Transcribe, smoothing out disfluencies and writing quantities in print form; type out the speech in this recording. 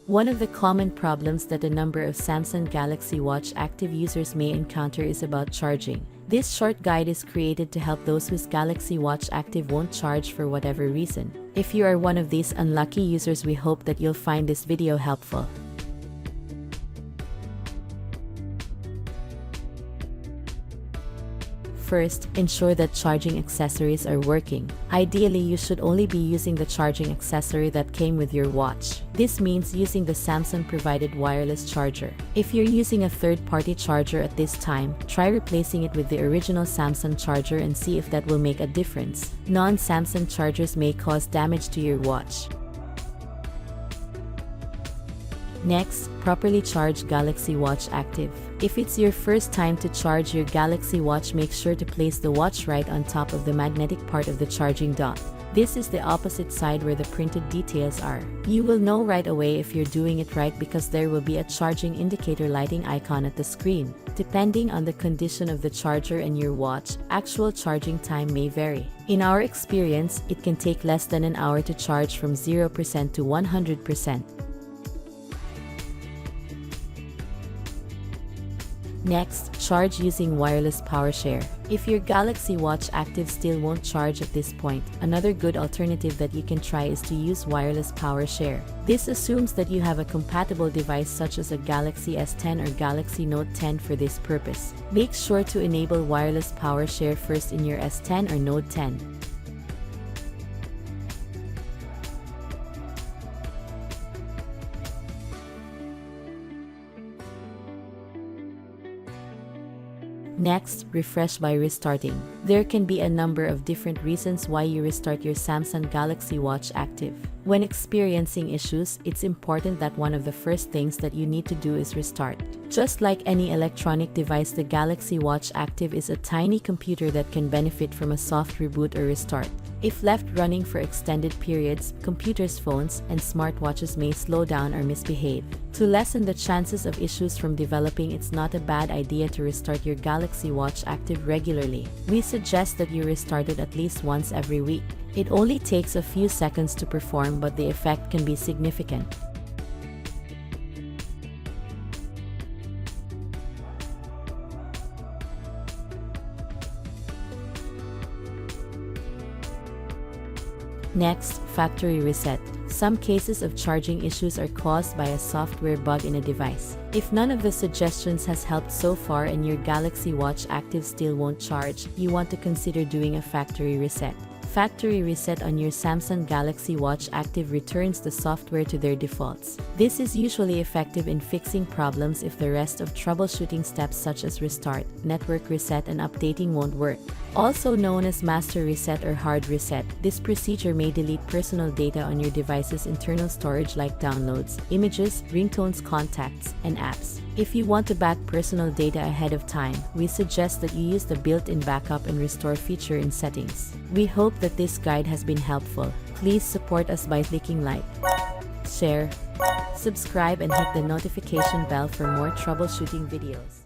One of the common problems that a number of Samsung Galaxy Watch active users may encounter is about charging. This short guide is created to help those whose Galaxy Watch active won't charge for whatever reason. If you are one of these unlucky users, we hope that you'll find this video helpful. First, ensure that charging accessories are working. Ideally, you should only be using the charging accessory that came with your watch. This means using the Samsung provided wireless charger. If you're using a third-party charger at this time, try replacing it with the original Samsung charger and see if that will make a difference. Non-Samsung chargers may cause damage to your watch. Next, properly charge Galaxy Watch Active. If it's your first time to charge your Galaxy Watch, make sure to place the watch right on top of the magnetic part of the charging dock. This is the opposite side where the printed details are. You will know right away if you're doing it right because there will be a charging indicator lighting icon at the screen. Depending on the condition of the charger and your watch, actual charging time may vary. In our experience, it can take less than an hour to charge from 0% to 100%. Next, charge using wireless Powershare. If your Galaxy Watch Active still won't charge at this point, another good alternative that you can try is to use wireless Powershare. This assumes that you have a compatible device such as a Galaxy S10 or Galaxy Note 10 for this purpose. Make sure to enable wireless Powershare first in your S10 or Note 10. Next, refresh by restarting. There can be a number of different reasons why you restart your Samsung Galaxy Watch Active. When experiencing issues, it's important that one of the first things that you need to do is restart. Just like any electronic device, the Galaxy Watch Active is a tiny computer that can benefit from a soft reboot or restart. If left running for extended periods, computers, phones, and smartwatches may slow down or misbehave. To lessen the chances of issues from developing, it's not a bad idea to restart your Galaxy Watch Active regularly. We suggest that you restart it at least once every week. It only takes a few seconds to perform, but the effect can be significant. Next, factory reset. Some cases of charging issues are caused by a software bug in a device. If none of the suggestions has helped so far and your Galaxy Watch Active still won't charge, you want to consider doing a factory reset. Factory reset on your Samsung Galaxy Watch Active returns the software to their defaults. This is usually effective in fixing problems if the rest of troubleshooting steps such as restart, network reset, and updating won't work. Also known as master reset or hard reset, this procedure may delete personal data on your device's internal storage like downloads, images, ringtones, contacts, and apps. If you want to back personal data ahead of time, we suggest that you use the built-in backup and restore feature in settings. We hope that this guide has been helpful. Please support us by clicking like, share, subscribe, and hit the notification bell for more troubleshooting videos.